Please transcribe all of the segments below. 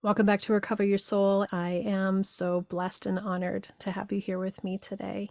Welcome back to Recover Your Soul. I am so blessed and honored to have you here with me today.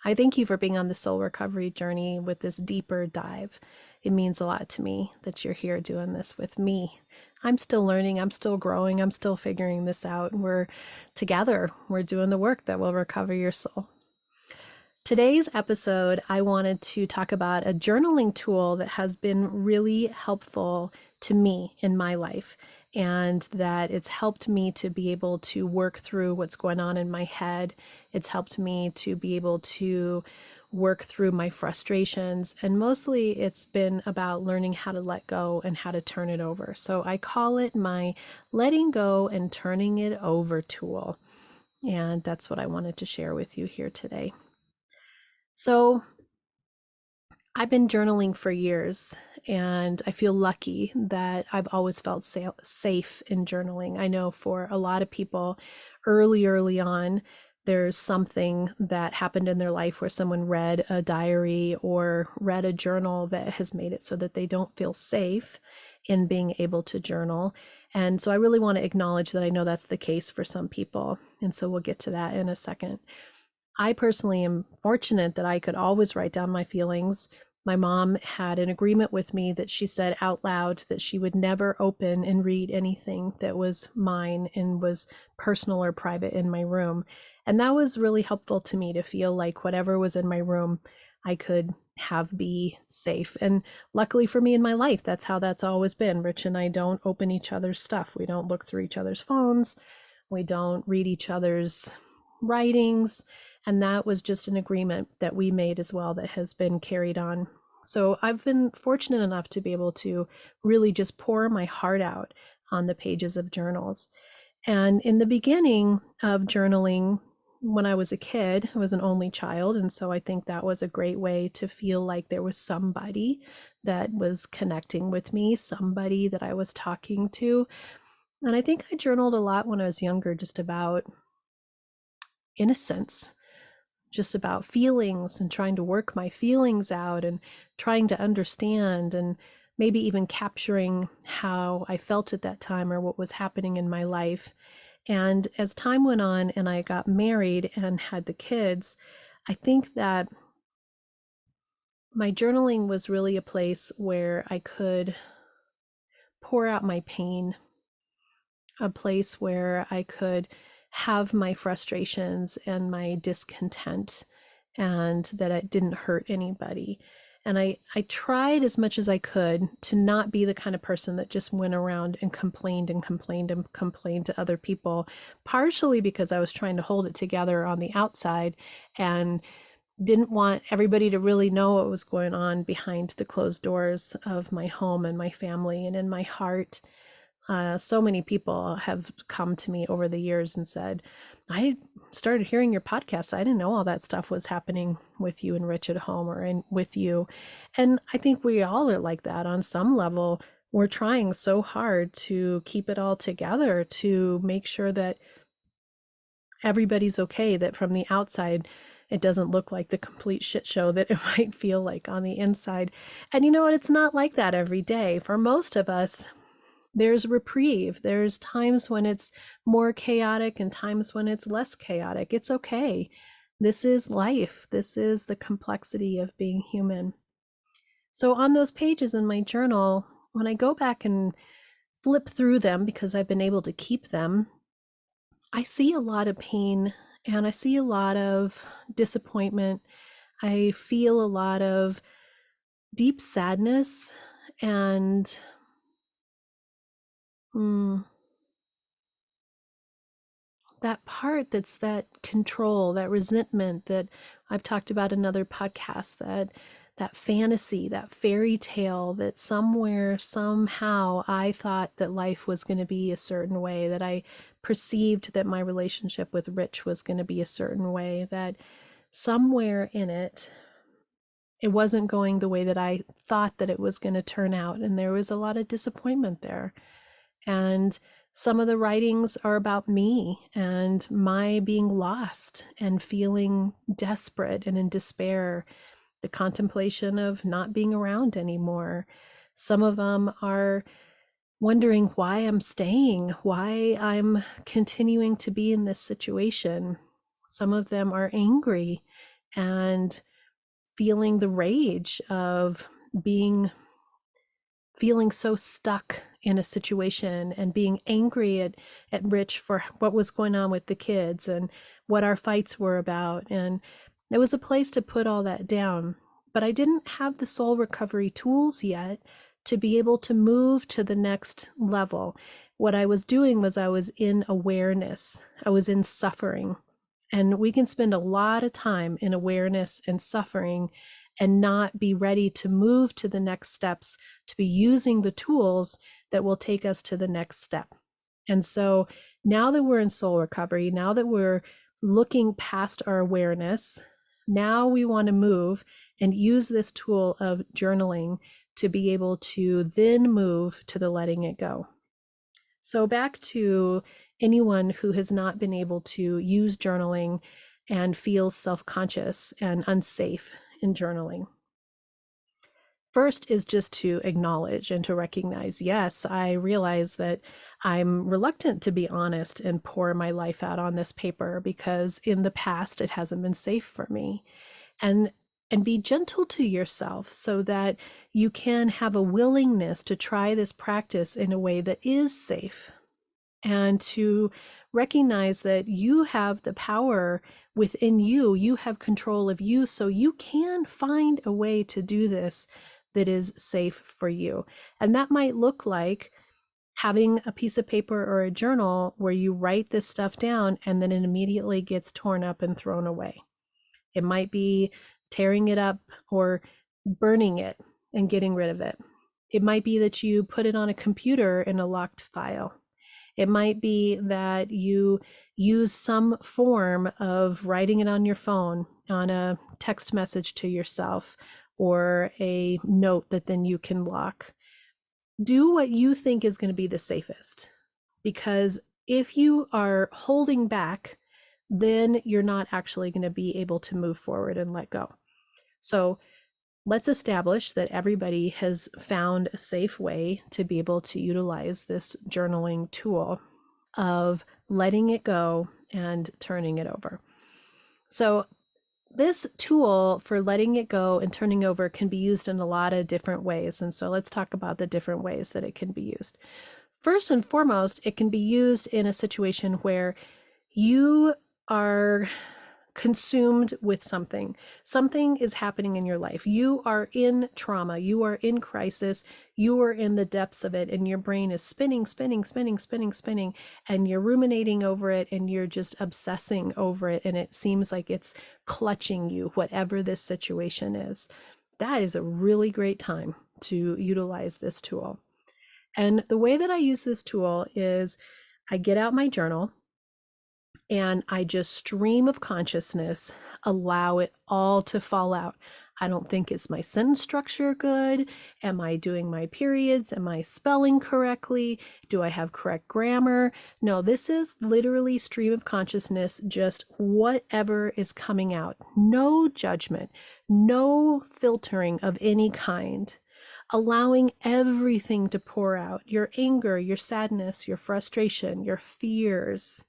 I thank you for being on the soul recovery journey with this deeper dive. It means a lot to me that you're here doing this with me. I'm still learning, I'm still growing, I'm still figuring this out. We're together, we're doing the work that will recover your soul. Today's episode, I wanted to talk about a journaling tool that has been really helpful to me in my life, and that it's helped me to be able to work through what's going on in my head. It's helped me to be able to work through my frustrations, and mostly it's been about learning how to let go and how to turn it over. So I call it my letting go and turning it over tool, and that's what I wanted to share with you here today. So I've been journaling for years, and I feel lucky that I've always felt safe in journaling. I know for a lot of people, early on, there's something that happened in their life where someone read a diary or read a journal that has made it so that they don't feel safe in being able to journal. And so I really want to acknowledge that I know that's the case for some people. And so we'll get to that in a second. I personally am fortunate that I could always write down my feelings. My mom had an agreement with me that she said out loud that she would never open and read anything that was mine and was personal or private in my room. And that was really helpful to me to feel like whatever was in my room, I could have be safe. And luckily for me in my life, that's how that's always been. Rich and I don't open each other's stuff. We don't look through each other's phones. We don't read each other's writings. And that was just an agreement that we made as well that has been carried on. So I've been fortunate enough to be able to really just pour my heart out on the pages of journals. And in the beginning of journaling, when I was a kid, I was an only child. And so I think that was a great way to feel like there was somebody that was connecting with me, somebody that I was talking to. And I think I journaled a lot when I was younger, just about innocence, just about feelings and trying to work my feelings out and trying to understand and maybe even capturing how I felt at that time or what was happening in my life. And as time went on and I got married and had the kids, I think that my journaling was really a place where I could pour out my pain, a place where I could have my frustrations and my discontent, and that it didn't hurt anybody. And I tried as much as I could to not be the kind of person that just went around and complained and complained and complained to other people, partially because I was trying to hold it together on the outside and didn't want everybody to really know what was going on behind the closed doors of my home and my family and in my heart. So many people have come to me over the years and said, I started hearing your podcast. I didn't know all that stuff was happening with you and Rich at home or with you. And I think we all are like that on some level. We're trying so hard to keep it all together, to make sure that everybody's okay, that from the outside, it doesn't look like the complete shit show that it might feel like on the inside. And you know what? It's not like that every day. For most of us, there's reprieve. There's times when it's more chaotic and times when it's less chaotic. It's okay. This is life. This is the complexity of being human. So on those pages in my journal, when I go back and flip through them, because I've been able to keep them, I see a lot of pain and I see a lot of disappointment. I feel a lot of deep sadness and that part that's that control, that resentment that I've talked about in other podcasts, that fantasy, that fairy tale that somewhere, somehow I thought that life was going to be a certain way, that I perceived that my relationship with Rich was going to be a certain way, that somewhere in it, it wasn't going the way that I thought that it was going to turn out. And there was a lot of disappointment there. And some of the writings are about me and my being lost and feeling desperate and in despair, the contemplation of not being around anymore. Some of them are wondering why I'm staying, why I'm continuing to be in this situation. Some of them are angry and feeling the rage of being feeling so stuck in a situation and being angry at Rich for what was going on with the kids and what our fights were about. And there was a place to put all that down. But I didn't have the soul recovery tools yet to be able to move to the next level. What I was doing was I was in awareness, I was in suffering. And we can spend a lot of time in awareness and suffering and not be ready to move to the next steps, to be using the tools that will take us to the next step. And so now that we're in soul recovery, now that we're looking past our awareness, now we want to move and use this tool of journaling to be able to then move to the letting it go. So back to anyone who has not been able to use journaling and feels self-conscious and unsafe in journaling. First is just to acknowledge and to recognize, yes, I realize that I'm reluctant to be honest and pour my life out on this paper because in the past it hasn't been safe for me. And be gentle to yourself so that you can have a willingness to try this practice in a way that is safe, and to recognize that you have the power within you, you have control of you, so you can find a way to do this that is safe for you. And that might look like having a piece of paper or a journal where you write this stuff down and then it immediately gets torn up and thrown away. It might be tearing it up or burning it and getting rid of it. It might be that you put it on a computer in a locked file. It might be that you use some form of writing it on your phone, on a text message to yourself, or a note that then you can lock. Do what you think is going to be the safest, because if you are holding back, then you're not actually going to be able to move forward and let go. So let's establish that everybody has found a safe way to be able to utilize this journaling tool of letting it go and turning it over. So this tool for letting it go and turning over can be used in a lot of different ways. And so let's talk about the different ways that it can be used. First and foremost, it can be used in a situation where you are consumed with something. Something is happening in your life. You are in trauma. You are in crisis. You are in the depths of it, and your brain is spinning, and you're ruminating over it, and you're just obsessing over it, and it seems like it's clutching you, whatever this situation is. That is a really great time to utilize this tool. And the way that I use this tool is I get out my journal and I just stream of consciousness, allow it all to fall out. I don't think, is my sentence structure good? Am I doing my periods? Am I spelling correctly? Do I have correct grammar? No, this is literally stream of consciousness, just whatever is coming out. No judgment, no filtering of any kind. Allowing everything to pour out, your anger, your sadness, your frustration, your fears,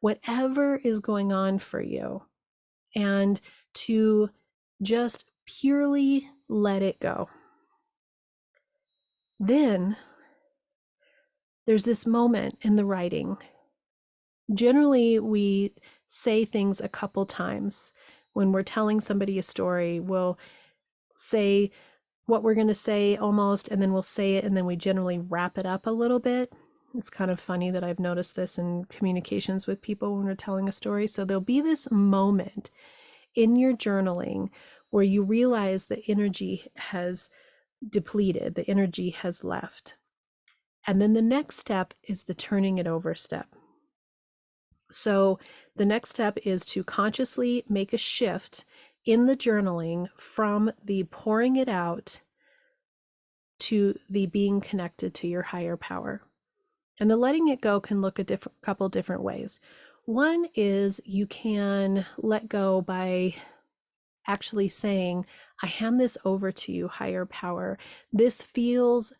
whatever is going on for you, and to just purely let it go. Then there's this moment in the writing. Generally, we say things a couple times. When we're telling somebody a story, we'll say what we're going to say almost, and then we'll say it, and then we generally wrap it up a little bit. It's kind of funny that I've noticed this in communications with people when we're telling a story. So there'll be this moment in your journaling where you realize the energy has depleted, the energy has left. And then the next step is the turning it over step. So the next step is to consciously make a shift in the journaling from the pouring it out to the being connected to your higher power. And the letting it go can look a couple different ways. One is you can let go by actually saying, I hand this over to you, higher power. This feels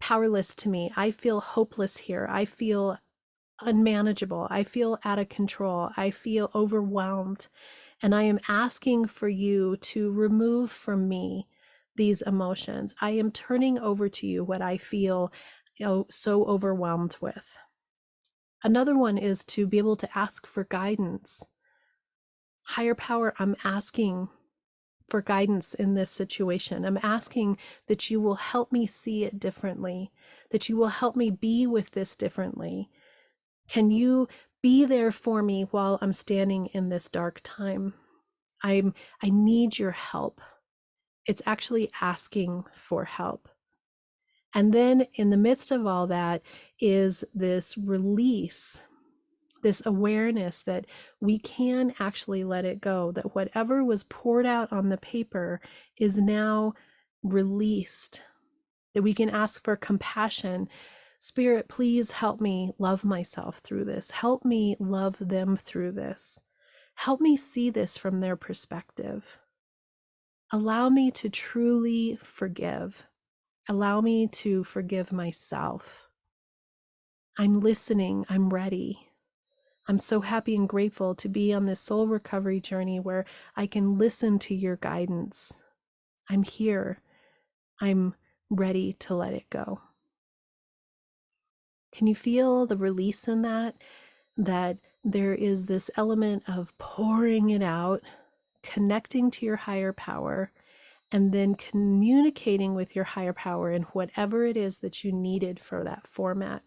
powerless to me. I feel hopeless here. I feel unmanageable. I feel out of control. I feel overwhelmed. And I am asking for you to remove from me these emotions. I am turning over to you what I feel, so overwhelmed with. Another one is to be able to ask for guidance. Higher power, I'm asking for guidance in this situation. I'm asking that you will help me see it differently, that you will help me be with this differently. Can you be there for me while I'm standing in this dark time? I need your help. It's actually asking for help. And then in the midst of all that is this release, this awareness that we can actually let it go, that whatever was poured out on the paper is now released, that we can ask for compassion. Spirit, please help me love myself through this. Help me love them through this. Help me see this from their perspective. Allow me to truly forgive. Allow me to forgive myself. I'm listening. I'm ready. I'm so happy and grateful to be on this soul recovery journey where I can listen to your guidance. I'm here. I'm ready to let it go. Can you feel the release in that? That there is this element of pouring it out, connecting to your higher power, and then communicating with your higher power in whatever it is that you needed for that format.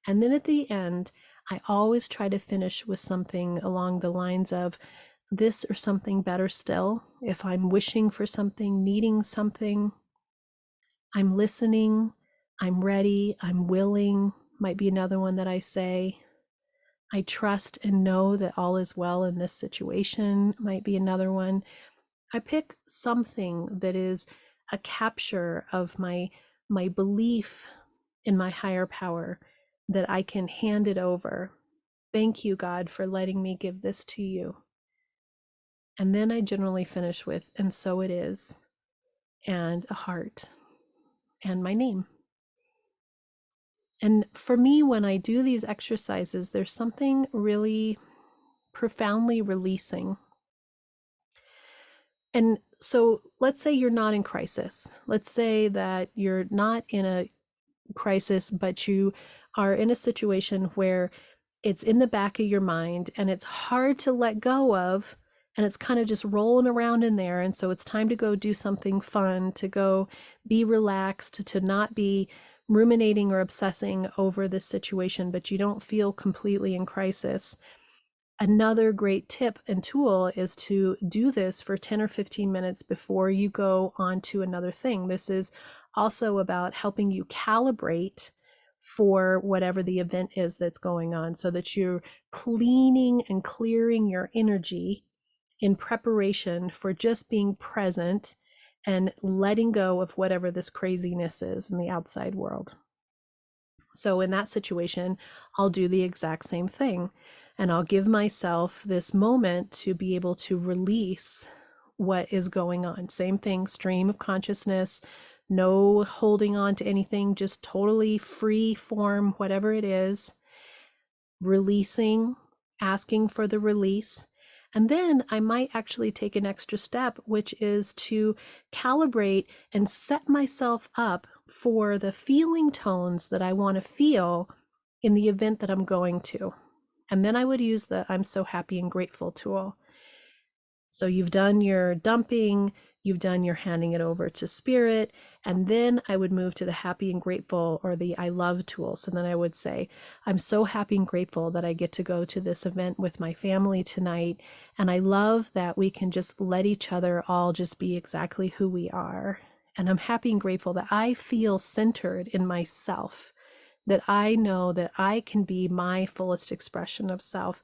And then at the end, I always try to finish with something along the lines of this or something better still. If I'm wishing for something, needing something, I'm listening, I'm ready, I'm willing, might be another one that I say. I trust and know that all is well in this situation, might be another one. I pick something that is a capture of my belief in my higher power, that I can hand it over. Thank you, God, for letting me give this to you. And then I generally finish with, and so it is, and a heart, and my name. And for me, when I do these exercises, there's something really profoundly releasing. And so let's say you're not in crisis. Let's say that you're not in a crisis, but you are in a situation where it's in the back of your mind and it's hard to let go of, and it's kind of just rolling around in there. And so it's time to go do something fun, to go be relaxed, to not be ruminating or obsessing over this situation, but you don't feel completely in crisis. Another great tip and tool is to do this for 10 or 15 minutes before you go on to another thing. This is also about helping you calibrate for whatever the event is that's going on, so that you're cleaning and clearing your energy in preparation for just being present and letting go of whatever this craziness is in the outside world. So in that situation, I'll do the exact same thing, and I'll give myself this moment to be able to release what is going on. Same thing, stream of consciousness, no holding on to anything, just totally free form, whatever it is, releasing, asking for the release. And then I might actually take an extra step, which is to calibrate and set myself up for the feeling tones that I want to feel in the event that I'm going to. And then I would use the I'm so happy and grateful tool. So you've done your dumping, you've done your handing it over to spirit, and then I would move to the happy and grateful, or the I love tool. So then I would say, I'm so happy and grateful that I get to go to this event with my family tonight, and I love that we can just let each other all just be exactly who we are. And I'm happy and grateful that I feel centered in myself, that I know that I can be my fullest expression of self,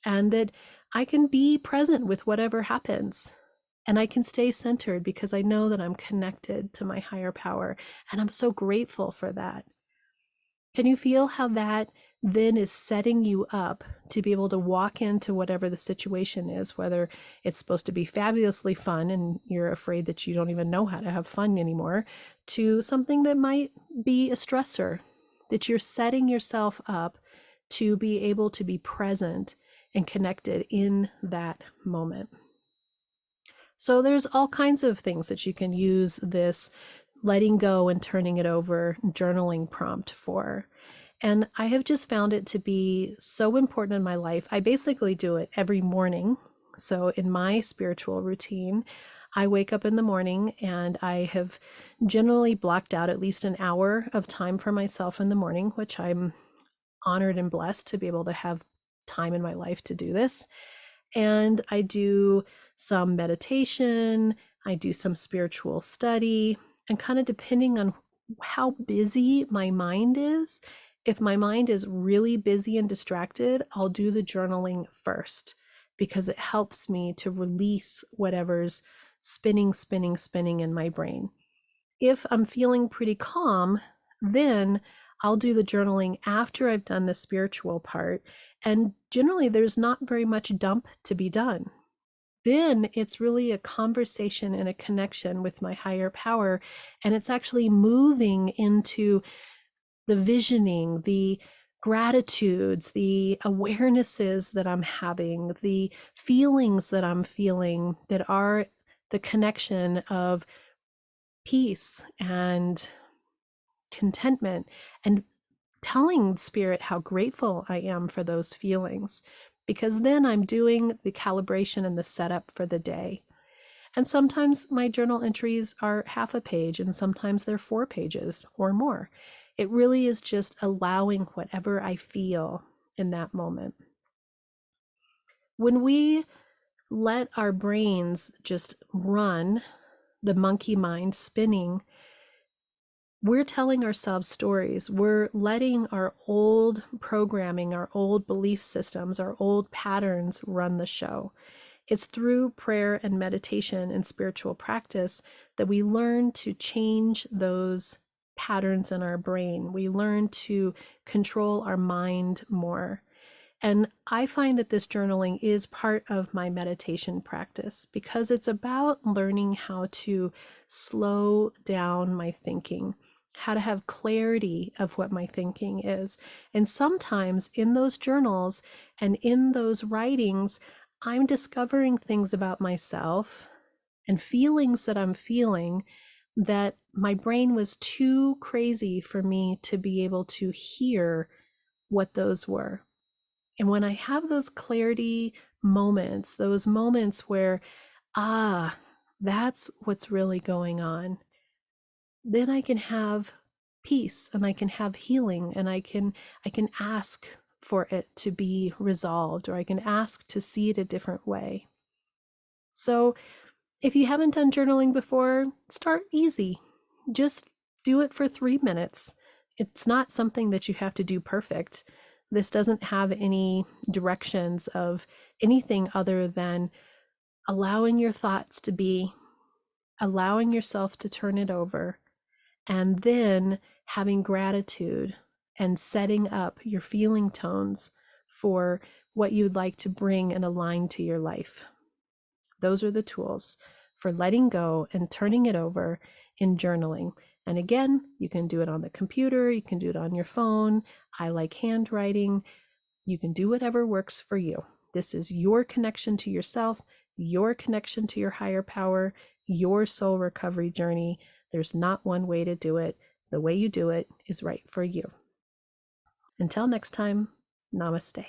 and that I can be present with whatever happens. And I can stay centered because I know that I'm connected to my higher power. And I'm so grateful for that. Can you feel how that then is setting you up to be able to walk into whatever the situation is, whether it's supposed to be fabulously fun and you're afraid that you don't even know how to have fun anymore, to something that might be a stressor, that you're setting yourself up to be able to be present and connected in that moment. So there's all kinds of things that you can use this letting go and turning it over journaling prompt for. And I have just found it to be so important in my life. I basically do it every morning. So in my spiritual routine, I wake up in the morning and I have generally blocked out at least an hour of time for myself in the morning, which I'm honored and blessed to be able to have time in my life to do this. And I do some meditation, I do some spiritual study, and kind of depending on how busy my mind is, if my mind is really busy and distracted, I'll do the journaling first because it helps me to release whatever's spinning in my brain. If I'm feeling pretty calm, then I'll do the journaling after I've done the spiritual part. And generally, there's not very much dump to be done. Then it's really a conversation and a connection with my higher power. And it's actually moving into the visioning, the gratitudes, the awarenesses that I'm having, the feelings that I'm feeling that are the connection of peace and contentment, and telling spirit how grateful I am for those feelings, because then I'm doing the calibration and the setup for the day. And sometimes my journal entries are half a page and sometimes they're 4 pages or more. It really is just allowing whatever I feel in that moment. When we let our brains just run, the monkey mind spinning, we're telling ourselves stories. We're letting our old programming, our old belief systems, our old patterns run the show. It's through prayer and meditation and spiritual practice that we learn to change those patterns in our brain. We learn to control our mind more. And I find that this journaling is part of my meditation practice because it's about learning how to slow down my thinking, how to have clarity of what my thinking is. And sometimes in those journals and in those writings, I'm discovering things about myself and feelings that I'm feeling that my brain was too crazy for me to be able to hear what those were. And when I have those clarity moments, those moments where, that's what's really going on, then I can have peace and I can have healing and I can ask for it to be resolved, or I can ask to see it a different way. So if you haven't done journaling before, start easy. Just do it for 3 minutes. It's not something that you have to do perfect. This doesn't have any directions of anything other than allowing your thoughts to be, allowing yourself to turn it over, and then having gratitude and setting up your feeling tones for what you'd like to bring and align to your life. Those are the tools for letting go and turning it over in journaling. And again, you can do it on the computer, you can do it on your phone. I like handwriting. You can do whatever works for you. This is your connection to yourself, your connection to your higher power, your soul recovery journey. There's not one way to do it. The way you do it is right for you. Until next time, namaste.